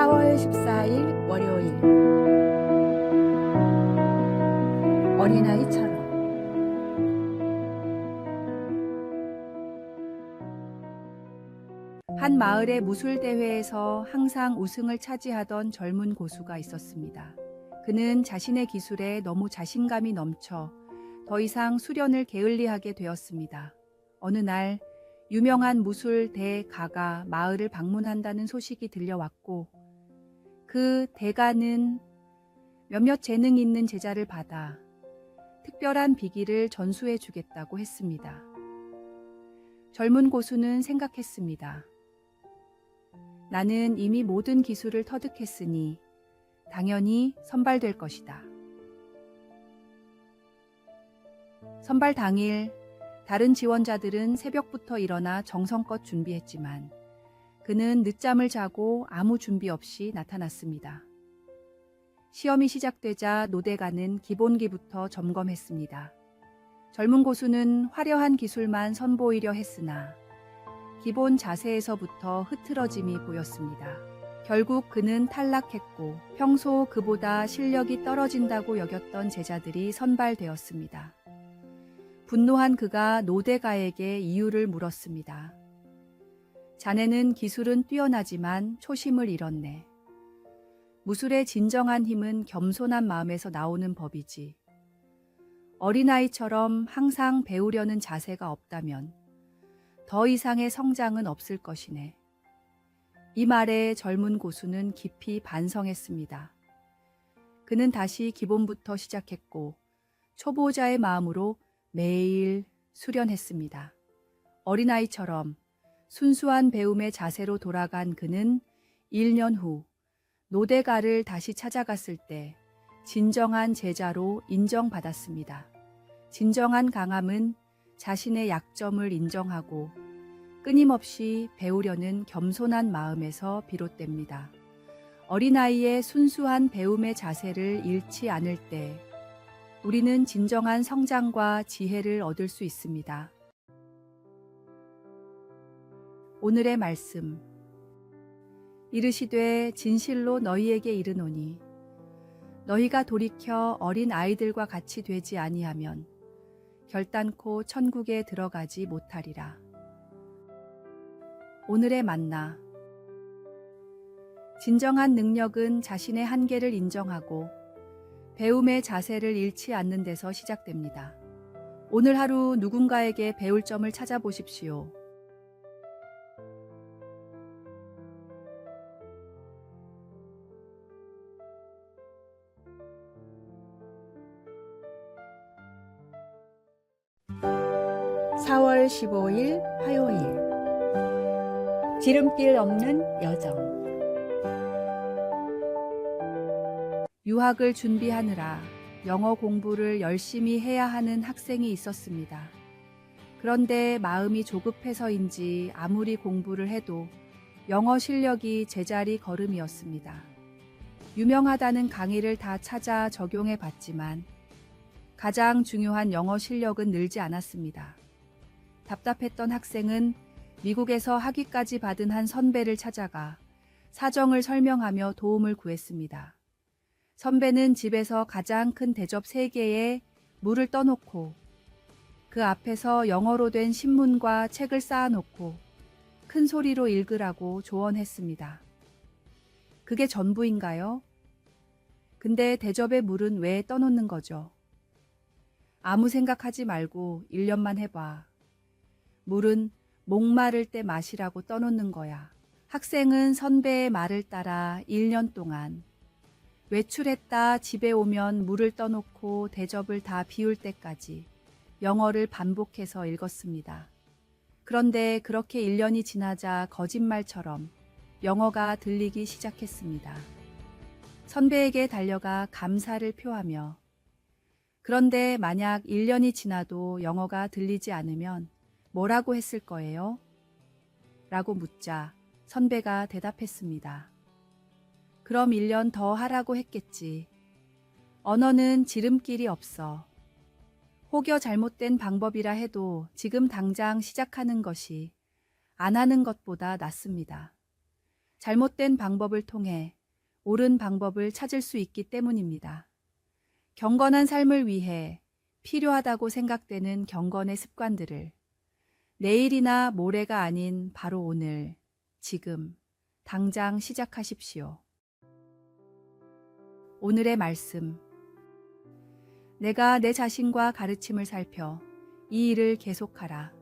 4월 14일 월요일 어린아이처럼 한 마을의 무술대회에서 항상 우승을 차지하던 젊은 고수가 있었습니다. 그는 자신의 기술에 너무 자신감이 넘쳐 더 이상 수련을 게을리하게 되었습니다. 어느 날 유명한 무술 대가가 마을을 방문한다는 소식이 들려왔고 그 대가는 몇몇 재능 있는 제자를 받아 특별한 비기를 전수해 주겠다고 했습니다. 젊은 고수는 생각했습니다. 나는 이미 모든 기술을 터득했으니 당연히 선발될 것이다. 선발 당일 다른 지원자들은 새벽부터 일어나 정성껏 준비했지만 그는 늦잠을 자고 아무 준비 없이 나타났습니다. 시험이 시작되자 노대가는 기본기부터 점검했습니다. 젊은 고수는 화려한 기술만 선보이려 했으나 기본 자세에서부터 흐트러짐이 보였습니다. 결국 그는 탈락했고 평소 그보다 실력이 떨어진다고 여겼던 제자들이 선발되었습니다. 분노한 그가 노대가에게 이유를 물었습니다. 자네는 기술은 뛰어나지만 초심을 잃었네. 무술의 진정한 힘은 겸손한 마음에서 나오는 법이지. 어린아이처럼 항상 배우려는 자세가 없다면 더 이상의 성장은 없을 것이네. 이 말에 젊은 고수는 깊이 반성했습니다. 그는 다시 기본부터 시작했고 초보자의 마음으로 매일 수련했습니다. 어린아이처럼 순수한 배움의 자세로 돌아간 그는 1년 후 노대가를 다시 찾아갔을 때 진정한 제자로 인정받았습니다. 진정한 강함은 자신의 약점을 인정하고 끊임없이 배우려는 겸손한 마음에서 비롯됩니다. 어린아이의 순수한 배움의 자세를 잃지 않을 때 우리는 진정한 성장과 지혜를 얻을 수 있습니다. 오늘의 말씀. 이르시되 진실로 너희에게 이르노니 너희가 돌이켜 어린 아이들과 같이 되지 아니하면 결단코 천국에 들어가지 못하리라. 오늘의 만나. 진정한 능력은 자신의 한계를 인정하고 배움의 자세를 잃지 않는 데서 시작됩니다. 오늘 하루 누군가에게 배울 점을 찾아보십시오. (4월 15일) 화요일 지름길 없는 여정. 유학을 준비하느라 영어 공부를 열심히 해야 하는 학생이 있었습니다. 그런데 마음이 조급해서인지 아무리 공부를 해도 영어 실력이 제자리 걸음이었습니다. 유명하다는 강의를 다 찾아 적용해 봤지만 가장 중요한 영어 실력은 늘지 않았습니다. 답답했던 학생은 미국에서 학위까지 받은 한 선배를 찾아가 사정을 설명하며 도움을 구했습니다. 선배는 집에서 가장 큰 대접 3개에 물을 떠놓고 그 앞에서 영어로 된 신문과 책을 쌓아놓고 큰 소리로 읽으라고 조언했습니다. 그게 전부인가요? 근데 대접에 물은 왜 떠놓는 거죠? 아무 생각하지 말고 1년만 해봐. 물은 목마를 때 마시라고 떠놓는 거야. 학생은 선배의 말을 따라 1년 동안 외출했다 집에 오면 물을 떠놓고 대접을 다 비울 때까지 영어를 반복해서 읽었습니다. 그런데 그렇게 1년이 지나자 거짓말처럼 영어가 들리기 시작했습니다. 선배에게 달려가 감사를 표하며 그런데 만약 1년이 지나도 영어가 들리지 않으면 뭐라고 했을 거예요? 라고 묻자 선배가 대답했습니다. 그럼 1년 더 하라고 했겠지. 언어는 지름길이 없어. 혹여 잘못된 방법이라 해도 지금 당장 시작하는 것이 안 하는 것보다 낫습니다. 잘못된 방법을 통해 옳은 방법을 찾을 수 있기 때문입니다. 경건한 삶을 위해 필요하다고 생각되는 경건의 습관들을 내일이나 모레가 아닌 바로 오늘, 지금, 당장 시작하십시오. 오늘의 말씀. 내가 내 자신과 가르침을 살펴 이 일을 계속하라.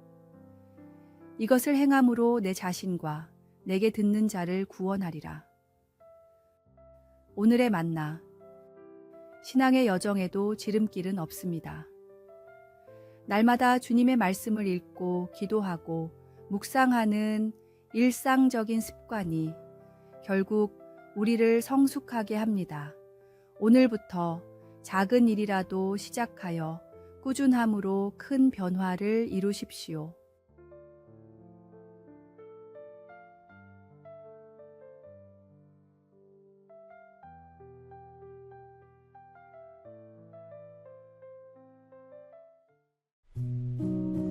이것을 행함으로 내 자신과 내게 듣는 자를 구원하리라. 오늘의 만나. 신앙의 여정에도 지름길은 없습니다. 날마다 주님의 말씀을 읽고 기도하고 묵상하는 일상적인 습관이 결국 우리를 성숙하게 합니다. 오늘부터 작은 일이라도 시작하여 꾸준함으로 큰 변화를 이루십시오.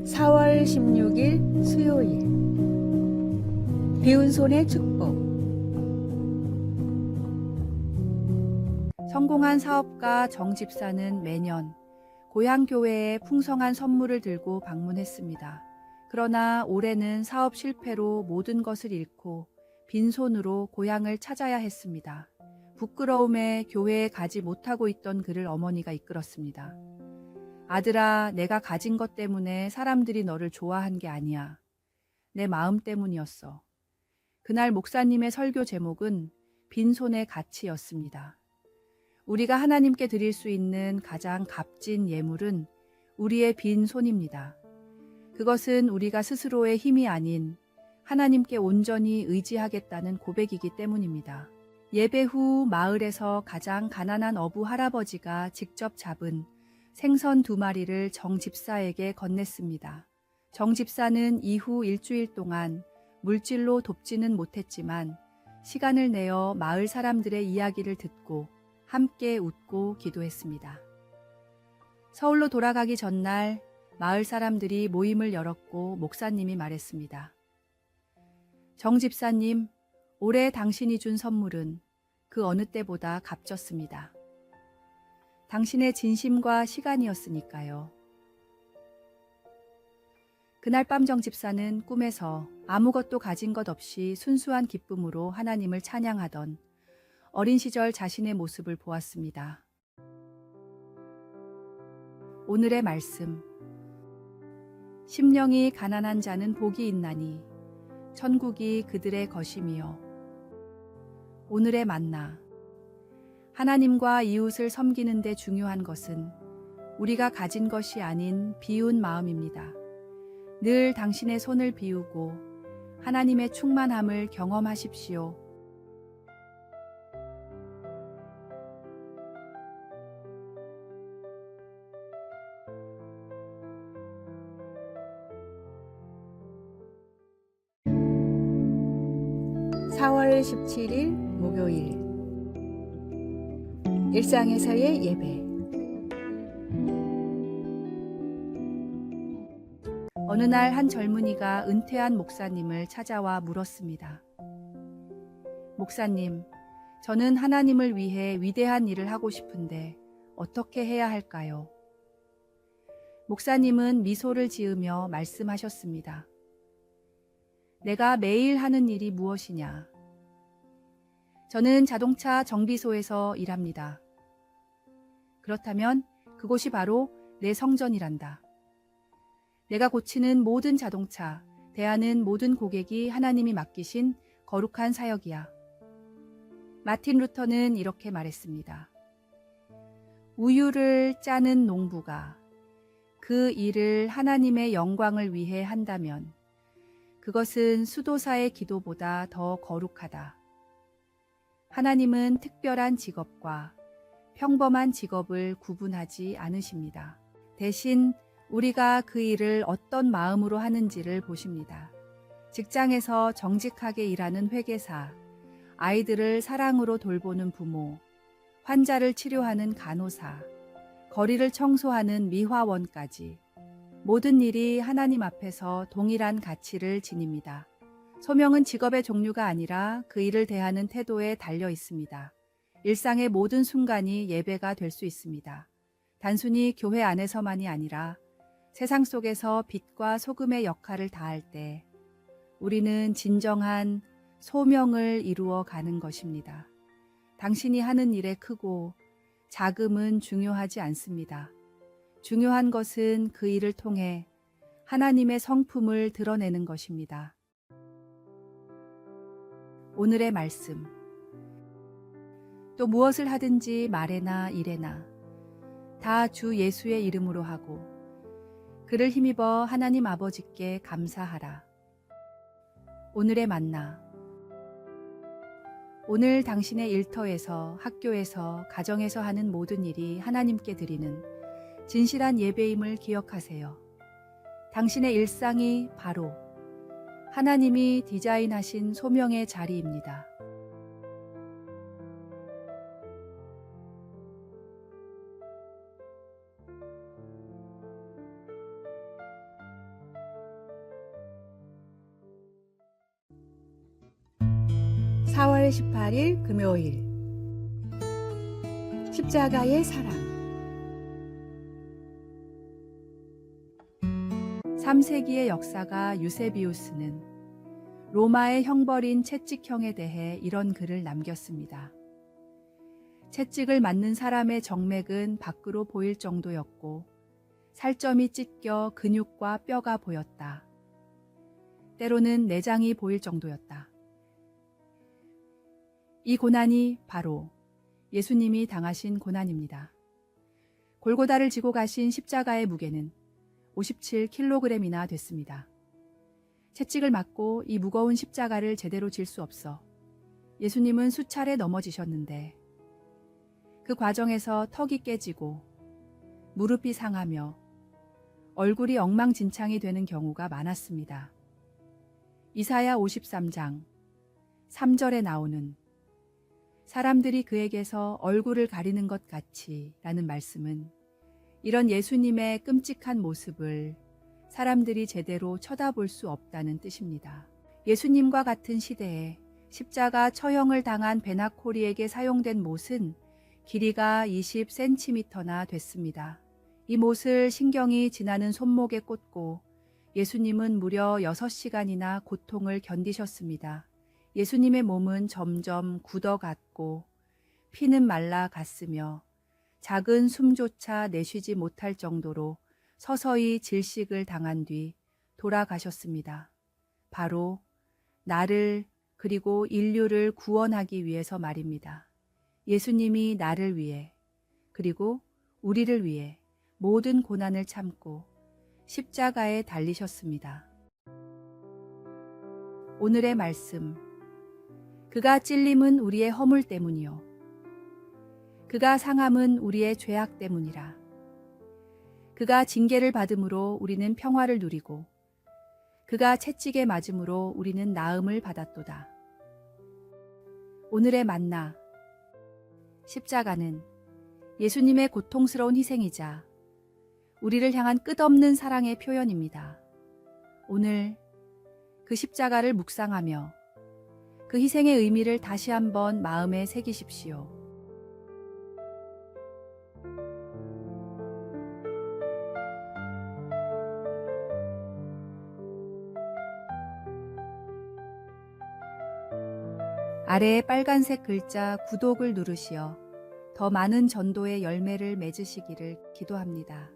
(4월 16일) 수요일. 비운 손의 축복. 성공한 사업가 정 집사는 매년 고향 교회에 풍성한 선물을 들고 방문했습니다. 그러나 올해는 사업 실패로 모든 것을 잃고 빈손으로 고향을 찾아야 했습니다. 부끄러움에 교회에 가지 못하고 있던 그를 어머니가 이끌었습니다. 아들아, 내가 가진 것 때문에 사람들이 너를 좋아한 게 아니야. 내 마음 때문이었어. 그날 목사님의 설교 제목은 빈손의 가치였습니다. 우리가 하나님께 드릴 수 있는 가장 값진 예물은 우리의 빈손입니다. 그것은 우리가 스스로의 힘이 아닌 하나님께 온전히 의지하겠다는 고백이기 때문입니다. 예배 후 마을에서 가장 가난한 어부 할아버지가 직접 잡은 생선 2마리를 정 집사에게 건넸습니다. 정 집사는 이후 일주일 동안 물질로 돕지는 못했지만 시간을 내어 마을 사람들의 이야기를 듣고 함께 웃고 기도했습니다. 서울로 돌아가기 전날 마을 사람들이 모임을 열었고 목사님이 말했습니다. 정 집사님, 올해 당신이 준 선물은 그 어느 때보다 값졌습니다. 당신의 진심과 시간이었으니까요. 그날 밤 정 집사는 꿈에서 아무것도 가진 것 없이 순수한 기쁨으로 하나님을 찬양하던 어린 시절 자신의 모습을 보았습니다. 오늘의 말씀. 심령이 가난한 자는 복이 있나니 천국이 그들의 것임이요. 오늘의 만나. 하나님과 이웃을 섬기는 데 중요한 것은 우리가 가진 것이 아닌 비운 마음입니다. 늘 당신의 손을 비우고 하나님의 충만함을 경험하십시오. (4월 17일) 목요일. 일상에서의 예배. 어느 날 한 젊은이가 은퇴한 목사님을 찾아와 물었습니다. 목사님, 저는 하나님을 위해 위대한 일을 하고 싶은데 어떻게 해야 할까요? 목사님은 미소를 지으며 말씀하셨습니다. 내가 매일 하는 일이 무엇이냐? 저는 자동차 정비소에서 일합니다. 그렇다면 그곳이 바로 내 성전이란다. 내가 고치는 모든 자동차, 대하는 모든 고객이 하나님이 맡기신 거룩한 사역이야. 마틴 루터는 이렇게 말했습니다. 우유를 짜는 농부가 그 일을 하나님의 영광을 위해 한다면 그것은 수도사의 기도보다 더 거룩하다. 하나님은 특별한 직업과 평범한 직업을 구분하지 않으십니다. 대신 우리가 그 일을 어떤 마음으로 하는지를 보십니다. 직장에서 정직하게 일하는 회계사, 아이들을 사랑으로 돌보는 부모, 환자를 치료하는 간호사, 거리를 청소하는 미화원까지 모든 일이 하나님 앞에서 동일한 가치를 지닙니다. 소명은 직업의 종류가 아니라 그 일을 대하는 태도에 달려 있습니다. 일상의 모든 순간이 예배가 될 수 있습니다. 단순히 교회 안에서만이 아니라 세상 속에서 빛과 소금의 역할을 다할 때 우리는 진정한 소명을 이루어 가는 것입니다. 당신이 하는 일의 크고 작음은 중요하지 않습니다. 중요한 것은 그 일을 통해 하나님의 성품을 드러내는 것입니다. 오늘의 말씀. 또 무엇을 하든지 말에나 일에나 다 주 예수의 이름으로 하고 그를 힘입어 하나님 아버지께 감사하라. 오늘의 만나. 오늘 당신의 일터에서, 학교에서, 가정에서 하는 모든 일이 하나님께 드리는 진실한 예배임을 기억하세요. 당신의 일상이 바로 하나님이 디자인하신 소명의 자리입니다. (4월 18일) 금요일. 십자가의 사랑. 3세기의 역사가 유세비우스는 로마의 형벌인 채찍형에 대해 이런 글을 남겼습니다. 채찍을 맞는 사람의 정맥은 밖으로 보일 정도였고 살점이 찢겨 근육과 뼈가 보였다. 때로는 내장이 보일 정도였다. 이 고난이 바로 예수님이 당하신 고난입니다. 골고다를 지고 가신 십자가의 무게는 57kg이나 됐습니다. 채찍을 맞고 이 무거운 십자가를 제대로 질 수 없어 예수님은 수차례 넘어지셨는데 그 과정에서 턱이 깨지고 무릎이 상하며 얼굴이 엉망진창이 되는 경우가 많았습니다. 이사야 53장 3절에 나오는 사람들이 그에게서 얼굴을 가리는 것 같이 라는 말씀은 이런 예수님의 끔찍한 모습을 사람들이 제대로 쳐다볼 수 없다는 뜻입니다. 예수님과 같은 시대에 십자가 처형을 당한 베나코리에게 사용된 못은 길이가 20cm나 됐습니다. 이 못을 신경이 지나는 손목에 꽂고 예수님은 무려 6시간이나 고통을 견디셨습니다. 예수님의 몸은 점점 굳어갔고 피는 말라갔으며 작은 숨조차 내쉬지 못할 정도로 서서히 질식을 당한 뒤 돌아가셨습니다. 바로 나를 그리고 인류를 구원하기 위해서 말입니다. 예수님이 나를 위해 그리고 우리를 위해 모든 고난을 참고 십자가에 달리셨습니다. 오늘의 말씀. 그가 찔림은 우리의 허물 때문이요 그가 상함은 우리의 죄악 때문이라. 그가 징계를 받음으로 우리는 평화를 누리고 그가 채찍에 맞음으로 우리는 나음을 받았도다. 오늘의 만나. 십자가는 예수님의 고통스러운 희생이자 우리를 향한 끝없는 사랑의 표현입니다. 오늘 그 십자가를 묵상하며 그 희생의 의미를 다시 한번 마음에 새기십시오. 아래에 빨간색 글자 구독을 누르시어 더 많은 전도의 열매를 맺으시기를 기도합니다.